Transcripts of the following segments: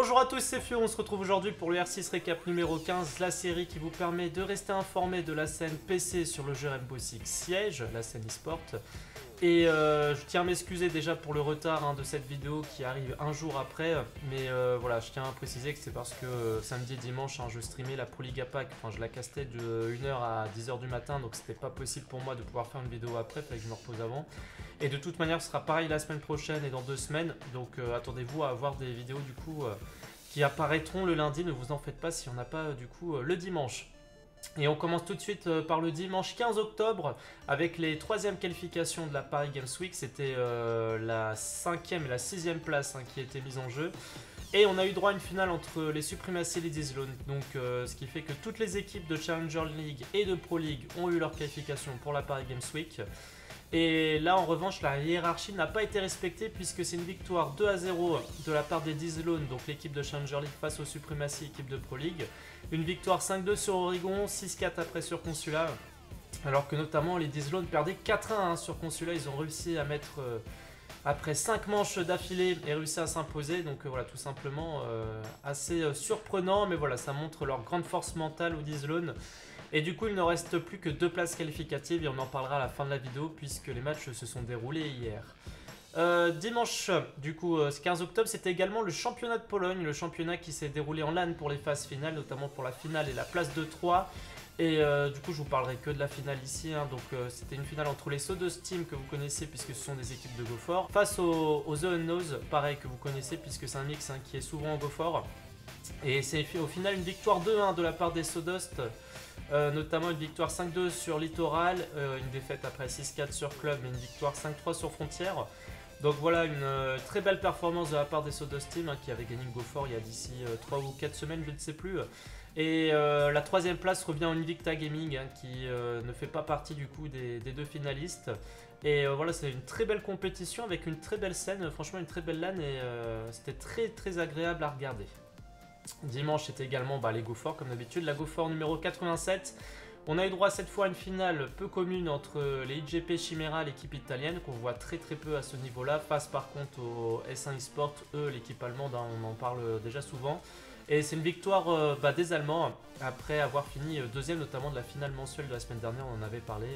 Bonjour à tous, c'est Fio, on se retrouve aujourd'hui pour le R6 Récap numéro 15, la série qui vous permet de rester informé de la scène PC sur le jeu Rainbow Six Siege, la scène e-sport. Et je tiens à m'excuser déjà pour le retard de cette vidéo qui arrive un jour après, mais voilà, je tiens à préciser que c'est parce que samedi et dimanche je streamais la Pro League APAC, enfin je la castais de 1h à 10h du matin, donc c'était pas possible pour moi de pouvoir faire une vidéo après, il fallait que je me repose avant. Et de toute manière ce sera pareil la semaine prochaine et dans 2 semaines, donc attendez-vous à avoir des vidéos du coup qui apparaîtront le lundi, ne vous en faites pas si on n'a pas du coup le dimanche. Et on commence tout de suite par le dimanche 15 octobre avec les 3e qualifications de la Paris Games Week. C'était la 5e et la 6e place qui étaient mises en jeu. Et on a eu droit à une finale entre les Supremacy et les D-Zone. Donc ce qui fait que toutes les équipes de Challenger League et de Pro League ont eu leur qualification pour la Paris Games Week. Et là en revanche la hiérarchie n'a pas été respectée puisque c'est une victoire 2-0 de la part des D-Zone, donc l'équipe de Challenger League face aux Supremacy, équipe de Pro League. Une victoire 5-2 sur Oregon, 6-4 après sur Consulat. Alors que notamment les D-Zone perdaient 4-1 sur Consulat, ils ont réussi à mettre après 5 manches d'affilée et réussi à s'imposer. Donc voilà, tout simplement assez surprenant, mais voilà, ça montre leur grande force mentale aux D-Zone. Et du coup il ne reste plus que 2 places qualificatives et on en parlera à la fin de la vidéo puisque les matchs se sont déroulés hier. Dimanche, du coup 15 octobre, c'était également le championnat de Pologne, le championnat qui s'est déroulé en LAN pour les phases finales, notamment pour la finale et la place de 3. Et du coup je vous parlerai que de la finale ici, donc c'était une finale entre les Sodos Team que vous connaissez puisque ce sont des équipes de GoFor, face aux The Unknowns, pareil que vous connaissez puisque c'est un mix qui est souvent en GoFor. Et c'est au final une victoire 2-1 de la part des Sodost. Notamment une victoire 5-2 sur Littoral, une défaite après 6-4 sur Club, mais une victoire 5-3 sur Frontière. Donc voilà une très belle performance de la part des Sodos Team qui avait gagné le GoFor il y a d'ici 3 ou 4 semaines, je ne sais plus. Et la 3e place revient à Invicta Gaming qui ne fait pas partie du coup des 2 finalistes. Et voilà, c'est une très belle compétition avec une très belle scène, franchement une très belle LAN et c'était très agréable à regarder. Dimanche c'était également les GoFor comme d'habitude, la GoFor numéro 87. On a eu droit cette fois à une finale peu commune entre les IGP Chimera, l'équipe italienne, qu'on voit très peu à ce niveau-là, face par contre au S1 eSport, eux l'équipe allemande, on en parle déjà souvent. Et c'est une victoire des Allemands, après avoir fini 2e notamment de la finale mensuelle de la semaine dernière, on en avait parlé.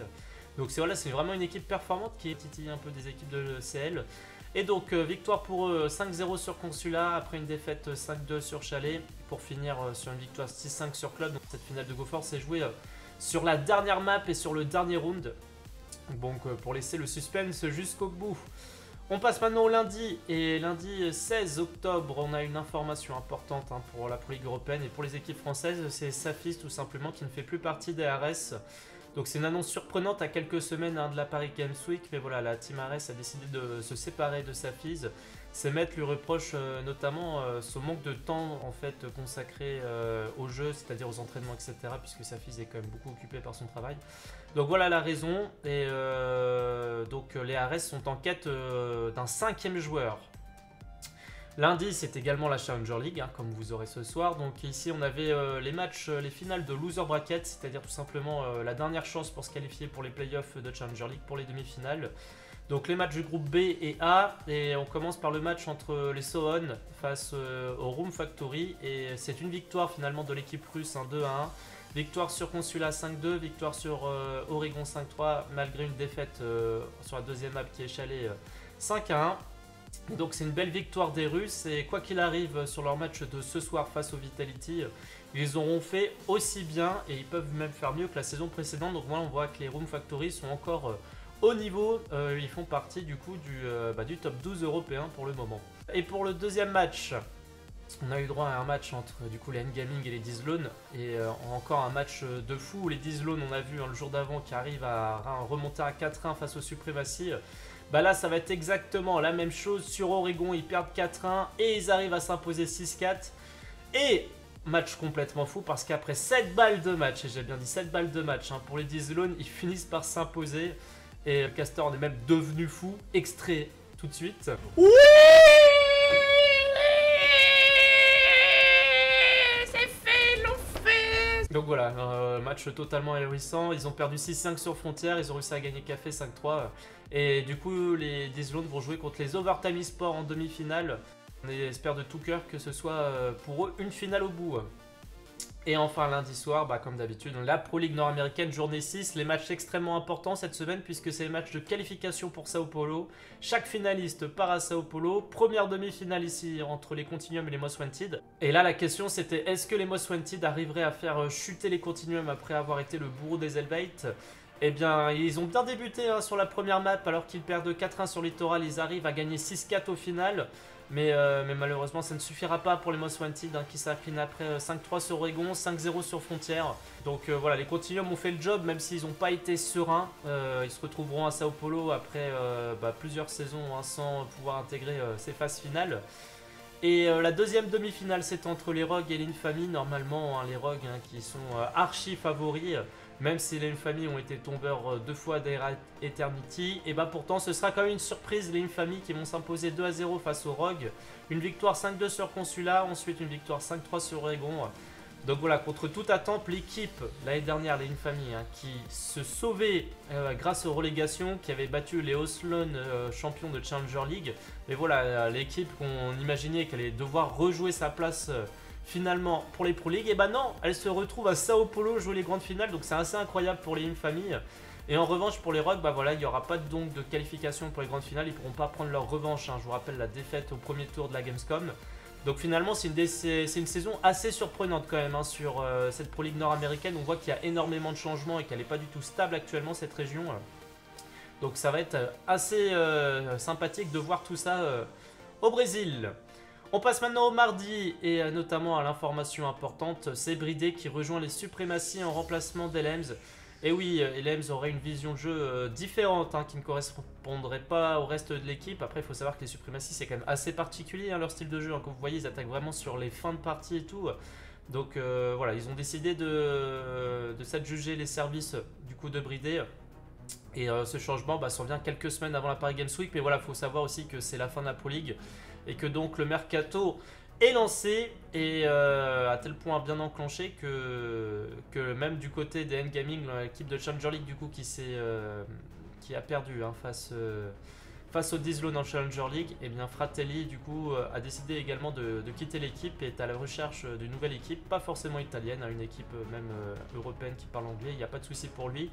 Donc voilà, c'est vraiment une équipe performante qui titille un peu des équipes de CL. Et donc victoire pour eux 5-0 sur Consulat, après une défaite 5-2 sur Chalet, pour finir sur une victoire 6-5 sur Club. Donc cette finale de GoFor s'est jouée sur la dernière map et sur le dernier round. Donc pour laisser le suspense jusqu'au bout. On passe maintenant au lundi, et lundi 16 octobre, on a une information importante pour la Pro League européenne et pour les équipes françaises, c'est Safis tout simplement qui ne fait plus partie des ARS. Donc c'est une annonce surprenante à quelques semaines de la Paris Games Week, mais voilà, la Team ARS a décidé de se séparer de Safis. Ces maîtres lui reprochent notamment ce manque de temps en fait consacré au jeu, c'est-à-dire aux entraînements, etc. Puisque Safis est quand même beaucoup occupé par son travail. Donc voilà la raison, et donc les ARS sont en quête d'un 5e joueur. Lundi, c'est également la Challenger League, comme vous aurez ce soir. Donc ici, on avait les matchs, les finales de Loser Bracket, c'est-à-dire tout simplement la dernière chance pour se qualifier pour les playoffs de Challenger League pour les demi-finales. Donc les matchs du groupe B et A, et on commence par le match entre les Soon face au Room Factory. Et c'est une victoire finalement de l'équipe russe, 2-1. Victoire sur Consulat 5-2, victoire sur Oregon 5-3, malgré une défaite sur la 2e map qui est Chalet 5-1. Donc c'est une belle victoire des Russes, et quoi qu'il arrive sur leur match de ce soir face au Vitality, ils auront fait aussi bien et ils peuvent même faire mieux que la saison précédente. Donc voilà, on voit que les Room Factory sont encore au niveau, ils font partie du coup du top 12 européen pour le moment. Et pour le 2e match, on a eu droit à un match entre du coup les N-Gaming et les D-Zone, et encore un match de fou où les D-Zone, on a vu le jour d'avant, qui arrivent à remonter à 4-1 face aux Supremacy. Là ça va être exactement la même chose. Sur Oregon ils perdent 4-1 et ils arrivent à s'imposer 6-4. Et match complètement fou parce qu'après 7 balles de match, et j'ai bien dit 7 balles de match pour les D-Zone, ils finissent par s'imposer. Et Caster en est même devenu fou. Extrait tout de suite. Oui, c'est fait, l'on fait. Donc voilà, match totalement ahurissant. Ils ont perdu 6-5 sur Frontière, ils ont réussi à gagner Café 5-3. Et du coup, les D-Zone vont jouer contre les Overtime eSports en demi-finale. On espère de tout cœur que ce soit pour eux une finale au bout. Et enfin lundi soir, comme d'habitude, la Pro League nord-américaine, journée 6, les matchs extrêmement importants cette semaine puisque c'est les matchs de qualification pour Sao Paulo. Chaque finaliste part à Sao Paulo, première demi-finale ici entre les Continuum et les Most Wanted. Et là la question c'était est-ce que les Most Wanted arriveraient à faire chuter les Continuum après avoir été le bourreau des Elevate? Eh bien, ils ont bien débuté sur la première map alors qu'ils perdent 4-1 sur Littoral, ils arrivent à gagner 6-4 au final. Mais malheureusement, ça ne suffira pas pour les Most Wanted qui s'inclinent après 5-3 sur Oregon, 5-0 sur Frontière. Donc voilà, les Continuum ont fait le job même s'ils n'ont pas été sereins. Ils se retrouveront à Sao Paulo après plusieurs saisons sans pouvoir intégrer ces phases finales. Et la deuxième demi-finale, c'est entre les Rogues et l'Infamy. Normalement, les Rogues qui sont archi favoris. Même si les Infamy ont été tombeurs 2 fois d'Era Eternity, et pourtant ce sera quand même une surprise, les Infamy qui vont s'imposer 2-0 face aux Rogues. Une victoire 5-2 sur Consulat, ensuite une victoire 5-3 sur Oregon. Donc voilà, contre toute attente, l'équipe l'année dernière, les Infamy, qui se sauvait grâce aux relégations, qui avait battu les Oslon champions de Challenger League. Mais voilà, l'équipe qu'on imaginait qu'elle allait devoir rejouer sa place finalement pour les Pro League, et non, elle se retrouve à Sao Paulo jouer les grandes finales, donc c'est assez incroyable pour les Infamy. Et en revanche pour les Rogues, voilà, il n'y aura pas donc de qualification pour les grandes finales, ils ne pourront pas prendre leur revanche, je vous rappelle la défaite au premier tour de la Gamescom. Donc finalement c'est une saison assez surprenante quand même sur cette Pro League nord-américaine. On voit qu'il y a énormément de changements et qu'elle n'est pas du tout stable actuellement cette région. Donc ça va être assez sympathique de voir tout ça au Brésil. On passe maintenant au mardi et notamment à l'information importante, c'est Bridé qui rejoint les Suprématies en remplacement d'Elems. Et oui, Elems aurait une vision de jeu différente qui ne correspondrait pas au reste de l'équipe. Après, il faut savoir que les Suprématies, c'est quand même assez particulier leur style de jeu. Comme vous voyez, ils attaquent vraiment sur les fins de partie et tout. Donc voilà, ils ont décidé de s'adjuger les services du coup de Bridé. Et ce changement survient quelques semaines avant la Paris Games Week. Mais voilà, il faut savoir aussi que c'est la fin de la Pro League. Et que donc le mercato est lancé et à tel point bien enclenché que même du côté des N-Gaming, l'équipe de Challenger League du coup qui a perdu face au Dislo dans Challenger League, et bien Fratelli du coup a décidé également de quitter l'équipe et est à la recherche d'une nouvelle équipe, pas forcément italienne, une équipe même européenne qui parle anglais, il n'y a pas de souci pour lui.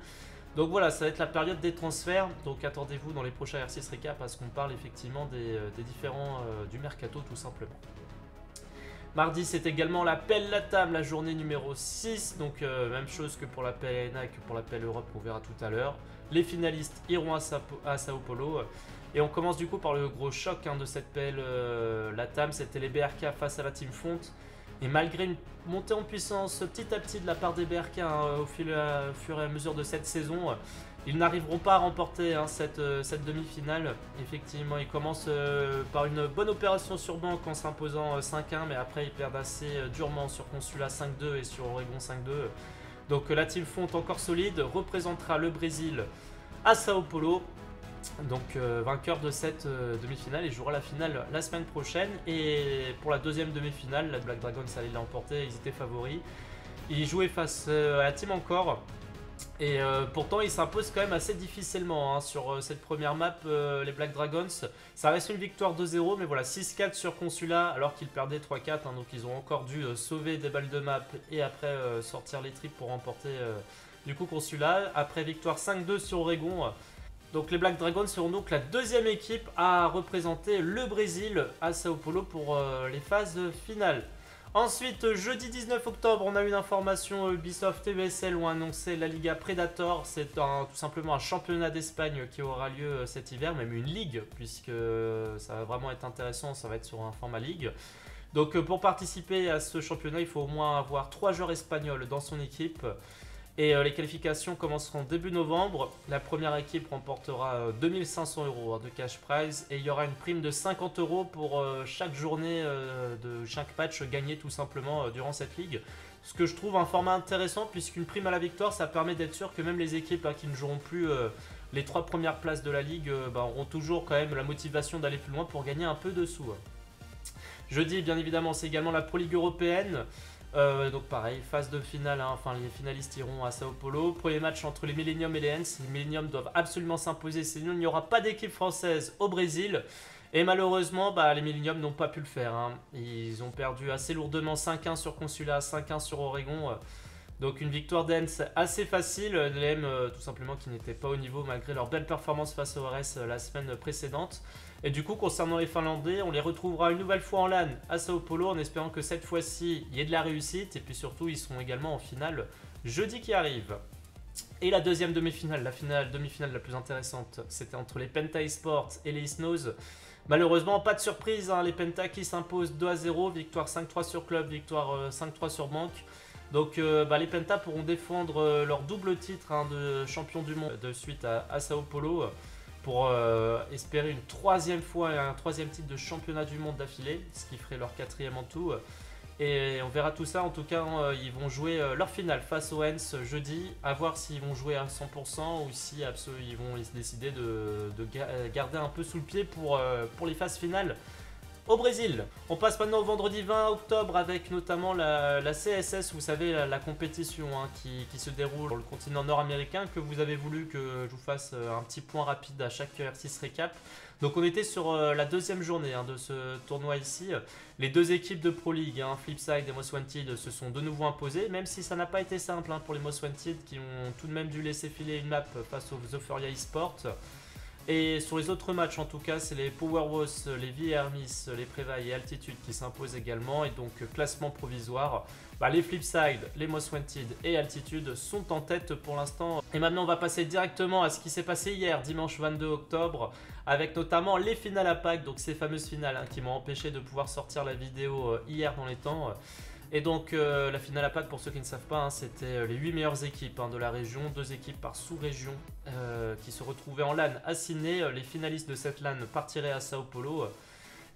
Donc voilà, ça va être la période des transferts, donc attendez-vous dans les prochains R6 Recap parce qu'on parle effectivement des différents du mercato tout simplement. Mardi, c'est également l'appel Latam, la journée numéro 6, donc même chose que pour l'appel ENA et que pour l'appel Europe, on verra tout à l'heure. Les finalistes iront à Sao Paulo. Et on commence du coup par le gros choc de cette PL Latam, c'était les BRK face à la Team Font. Et malgré une montée en puissance petit à petit de la part des BRK au fur et à mesure de cette saison, ils n'arriveront pas à remporter cette demi-finale. Effectivement, ils commencent par une bonne opération sur banque en s'imposant 5-1, mais après ils perdent assez durement sur Consulat 5-2 et sur Oregon 5-2. Donc la Team Font encore solide représentera le Brésil à Sao Paulo. Donc vainqueur de cette demi-finale et jouera la finale la semaine prochaine. Et pour la deuxième demi-finale, la Black Dragons allait l'emporter, ils étaient favoris. Ils jouaient face à la Team Encore. Et pourtant ils s'imposent quand même assez difficilement sur cette première map, les Black Dragons. Ça reste une victoire 2-0, mais voilà, 6-4 sur Consulat alors qu'ils perdaient 3-4. Donc ils ont encore dû sauver des balles de map et après sortir les tripes pour remporter du coup Consulat. Après victoire 5-2 sur Oregon. Donc les Black Dragons seront donc la deuxième équipe à représenter le Brésil à Sao Paulo pour les phases finales. Ensuite, jeudi 19 octobre, on a une information Ubisoft et ESL ont annoncé la Liga Predator. C'est tout simplement un championnat d'Espagne qui aura lieu cet hiver, même une ligue, puisque ça va vraiment être intéressant, ça va être sur un format ligue. Donc pour participer à ce championnat, il faut au moins avoir 3 joueurs espagnols dans son équipe. Et les qualifications commenceront début novembre. La première équipe remportera 2500 € de cash prize. Et il y aura une prime de 50 € pour chaque journée de chaque match gagné tout simplement durant cette ligue. Ce que je trouve un format intéressant puisqu'une prime à la victoire, ça permet d'être sûr que même les équipes qui ne joueront plus les 3 premières places de la ligue auront toujours quand même la motivation d'aller plus loin pour gagner un peu de sous. Jeudi, bien évidemment, c'est également la Pro League européenne. Donc pareil, phase de finale, enfin les finalistes iront à Sao Paulo. Premier match entre les Millennium et les Hens. Les Millennium doivent absolument s'imposer, sinon il n'y aura pas d'équipe française au Brésil. Et malheureusement, bah, les Millennium n'ont pas pu le faire, hein. Ils ont perdu assez lourdement 5-1 sur Consulat, 5-1 sur Oregon. Donc une victoire d'Ens assez facile, l'EM tout simplement qui n'était pas au niveau malgré leur belle performance face au RS la semaine précédente. Et du coup concernant les Finlandais, on les retrouvera une nouvelle fois en LAN à Sao Paulo en espérant que cette fois-ci il y ait de la réussite. Et puis surtout ils seront également en finale jeudi qui arrive. Et la deuxième demi-finale, demi-finale la plus intéressante, c'était entre les Penta Esports et les Snows. Malheureusement, pas de surprise, hein, les Penta qui s'imposent 2-0, victoire 5-3 sur Club, victoire 5-3 sur Banque. Donc les Penta pourront défendre leur double titre, hein, de champion du monde de suite à Sao Paulo pour espérer une troisième fois un troisième titre de championnat du monde d'affilée, ce qui ferait leur quatrième en tout. Et on verra tout ça. En tout cas, ils vont jouer leur finale face aux Hens jeudi. À voir s'ils vont jouer à 100% ou si ils vont décider de garder un peu sous le pied pour les phases finales au Brésil. On passe maintenant au vendredi 20 octobre avec notamment la CSS, vous savez, la compétition, hein, qui se déroule sur le continent nord-américain, que vous avez voulu que je vous fasse un petit point rapide à chaque R6 récap. Donc on était sur la deuxième journée, hein, de ce tournoi ici. Les deux équipes de Pro League, hein, Flipside et Most Wanted, se sont de nouveau imposées, même si ça n'a pas été simple, hein, pour les Most Wanted qui ont tout de même dû laisser filer une map face aux Zoferia eSport. Et sur les autres matchs, en tout cas, c'est les Powerhouse, les VRMIS, les Prévailles et Altitude qui s'imposent également. Et donc, classement provisoire, les Flipside, les Most Wanted et Altitude sont en tête pour l'instant. Et maintenant, on va passer directement à ce qui s'est passé hier, dimanche 22 octobre, avec notamment les finales à Pâques, donc ces fameuses finales, hein, qui m'ont empêché de pouvoir sortir la vidéo hier dans les temps. Et donc la finale à Pâques, pour ceux qui ne savent pas, hein, c'était les 8 meilleures équipes, hein, de la région, 2 équipes par sous-région qui se retrouvaient en LAN à Sydney. Les finalistes de cette LAN partiraient à Sao Paulo.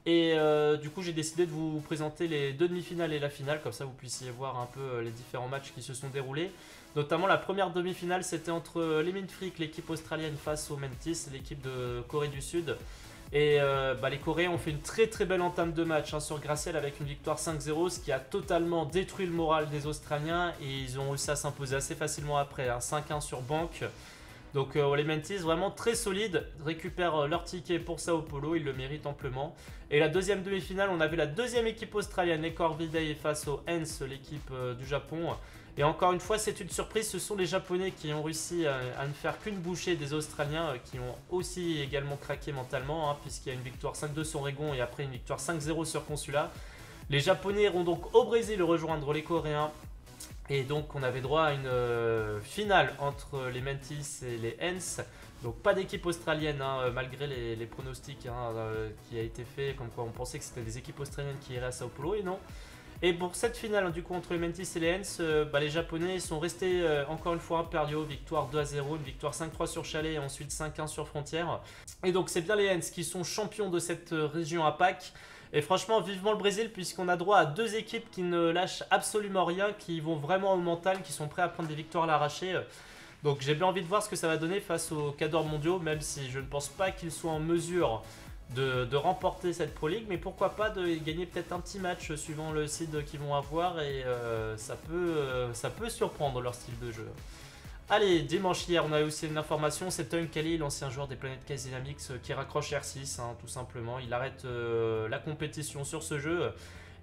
Et du coup j'ai décidé de vous présenter les deux demi-finales et la finale, comme ça vous puissiez voir un peu les différents matchs qui se sont déroulés. Notamment la première demi-finale, c'était entre les Minfreak, l'équipe australienne, face aux Mentis, l'équipe de Corée du Sud. Et les Coréens ont fait une très très belle entame de match, hein, sur Graciel avec une victoire 5-0, ce qui a totalement détruit le moral des Australiens. Et ils ont réussi à s'imposer assez facilement après, hein, 5-1 sur Banque. Donc les Mentis, vraiment très solides, récupèrent leur ticket pour Sao Paulo, ils le méritent amplement. Et la deuxième demi-finale, on avait la deuxième équipe australienne, les Corvidae, face aux Hens, l'équipe du Japon. Et encore une fois, c'est une surprise, ce sont les Japonais qui ont réussi à ne faire qu'une bouchée des Australiens, qui ont aussi également craqué mentalement, hein, puisqu'il y a une victoire 5-2 sur Oregon et après une victoire 5-0 sur Consulat. Les Japonais iront donc au Brésil rejoindre les Coréens. Et donc on avait droit à une finale entre les Mentis et les Hens. Donc pas d'équipe australienne, hein, malgré les pronostics, hein, qui a été fait, comme quoi on pensait que c'était des équipes australiennes qui iraient à Sao Paulo, et non. Et pour cette finale, hein, du coup, entre les Mentis et les Hens, les Japonais sont restés encore une fois impériaux. Victoire 2-0, une victoire 5-3 sur Chalet et ensuite 5-1 sur Frontière. Et donc c'est bien les Hens qui sont champions de cette région à Pâques. Et franchement, vivement le Brésil, puisqu'on a droit à deux équipes qui ne lâchent absolument rien, qui vont vraiment au mental, qui sont prêts à prendre des victoires à l'arraché. Donc j'ai bien envie de voir ce que ça va donner face aux cadors mondiaux, même si je ne pense pas qu'ils soient en mesure de remporter cette Pro League, mais pourquoi pas de gagner peut-être un petit match suivant le seed qu'ils vont avoir, et ça peut surprendre leur style de jeu. Allez, dimanche hier, on a eu aussi une information, c'est Tunkali, l'ancien joueur des Planet Case Dynamics, qui raccroche R6, hein, tout simplement. Il arrête la compétition sur ce jeu.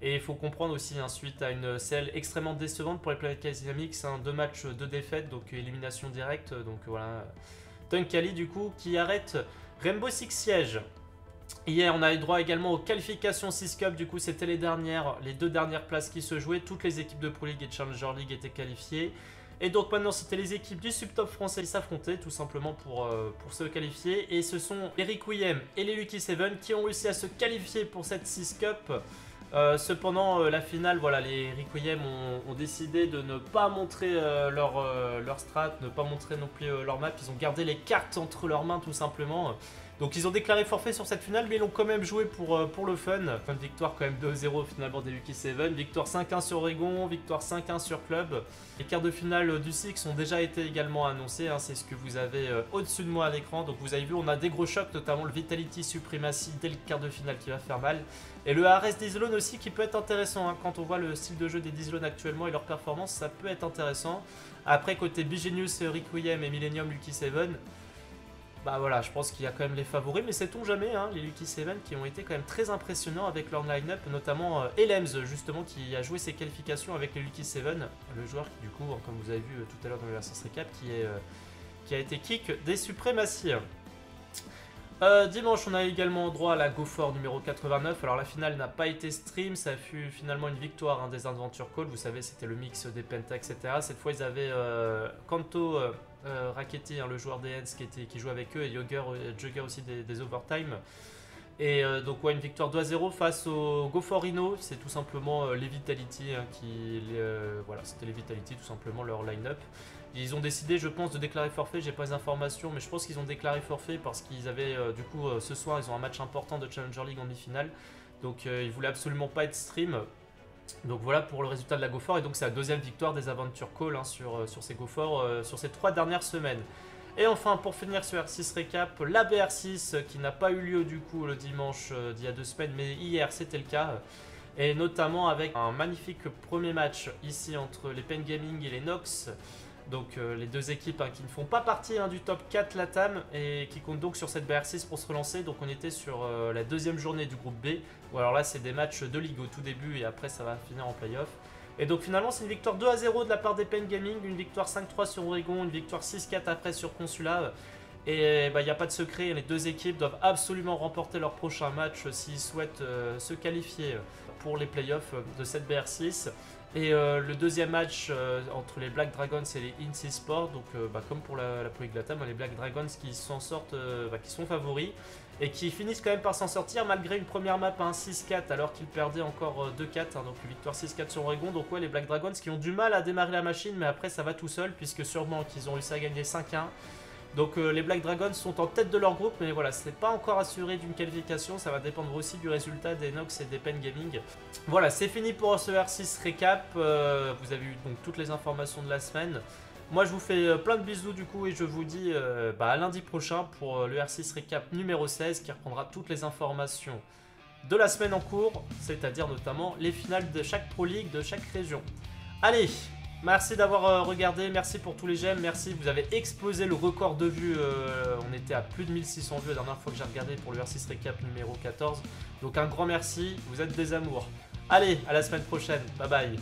Et il faut comprendre aussi, hein, suite à une CL extrêmement décevante pour les Planet Case Dynamics, hein, 2 matchs, 2 défaites, donc élimination directe. Donc voilà, Tunkali du coup qui arrête Rainbow Six Siege. Hier, on a eu droit également aux qualifications 6 Cup, du coup c'était les deux dernières places qui se jouaient. Toutes les équipes de Pro League et de Challenger League étaient qualifiées. Et donc maintenant c'était les équipes du subtop français qui s'affrontaient tout simplement pour se qualifier. Et ce sont les Requiem et les Lucky 7 qui ont réussi à se qualifier pour cette 6 Cup. Cependant la finale, voilà, les Requiem ont décidé de ne pas montrer leur strat, ne pas montrer non plus leur map. Ils ont gardé les cartes entre leurs mains tout simplement. Donc ils ont déclaré forfait sur cette finale, mais ils l'ont quand même joué pour le fun. Fin de victoire quand même 2-0 finalement des Lucky 7. Victoire 5-1 sur Oregon, victoire 5-1 sur Club. Les quarts de finale du Six ont déjà été également annoncés, hein, c'est ce que vous avez au-dessus de moi à l'écran. Donc vous avez vu, on a des gros chocs, notamment le Vitality Supremacy dès le quart de finale qui va faire mal. Et le Ares d'Islone aussi qui peut être intéressant, hein, quand on voit le style de jeu des d'Islone actuellement et leur performance, ça peut être intéressant. Après côté Bigenius, Requiem et Millennium Lucky 7, Bah voilà, je pense qu'il y a quand même les favoris, mais sait-on jamais, hein, les Lucky Seven qui ont été quand même très impressionnants avec leur line-up, notamment Elems justement qui a joué ses qualifications avec les Lucky Seven, le joueur qui du coup, comme vous avez vu tout à l'heure dans le versus récap, qui a été kick des suprématies. Dimanche, on a également droit à la GoFor numéro 89. Alors la finale n'a pas été stream, ça fut finalement une victoire des Adventure Call. Vous savez, c'était le mix des Penta, etc. Cette fois, ils avaient Kanto Rackety, le joueur des Hens qui jouait avec eux, et Jugger aussi des Overtime. Et donc ouais, une victoire 2-0 face au GoFor Inno. C'est tout simplement les Vitality voilà, c'était les Vitality tout simplement leur line-up. Ils ont décidé, je pense, de déclarer forfait. J'ai pas les informations, mais je pense qu'ils ont déclaré forfait parce qu'ils avaient, du coup, ce soir, ils ont un match important de Challenger League en demi-finale. Donc, ils voulaient absolument pas être stream. Donc, voilà pour le résultat de la GoFor. Et donc, c'est la deuxième victoire des Adventure Call sur ces GoFor sur ces 3 dernières semaines. Et enfin, pour finir ce R6 récap, la BR6 qui n'a pas eu lieu, du coup, le dimanche d'il y a 2 semaines, mais hier, c'était le cas. Et notamment avec un magnifique premier match ici entre les Pen Gaming et les Nox. Donc les deux équipes qui ne font pas partie du top 4 Latam et qui comptent donc sur cette BR6 pour se relancer. Donc on était sur la deuxième journée du groupe B. Ou alors là c'est des matchs de ligue au tout début et après ça va finir en playoff. Et donc finalement c'est une victoire 2-0 de la part des Pen Gaming, une victoire 5-3 sur Oregon, une victoire 6-4 après sur Consulat. Et il n'y a pas de secret, les deux équipes doivent absolument remporter leur prochain match s'ils souhaitent se qualifier pour les playoffs de cette BR6. Et le deuxième match entre les Black Dragons et les INSEE Sport, donc comme pour la Pro League Latam, les Black Dragons qui s'en sortent, qui sont favoris et qui finissent quand même par s'en sortir malgré une première map 6-4 alors qu'ils perdaient encore 2-4, donc une victoire 6-4 sur Oregon. Donc ouais, les Black Dragons qui ont du mal à démarrer la machine, mais après ça va tout seul puisque sûrement qu'ils ont réussi à gagner 5-1. Donc les Black Dragons sont en tête de leur groupe, mais voilà, ce n'est pas encore assuré d'une qualification, ça va dépendre aussi du résultat des Nox et des Pen Gaming. Voilà, c'est fini pour ce R6 récap, vous avez eu donc toutes les informations de la semaine. Moi je vous fais plein de bisous du coup et je vous dis à lundi prochain pour le R6 récap numéro 16 qui reprendra toutes les informations de la semaine en cours, c'est-à-dire notamment les finales de chaque Pro League de chaque région. Allez! Merci d'avoir regardé, merci pour tous les j'aime, merci, vous avez explosé le record de vues, on était à plus de 1600 vues la dernière fois que j'ai regardé pour le R6 récap numéro 14, donc un grand merci, vous êtes des amours. Allez, à la semaine prochaine, bye bye.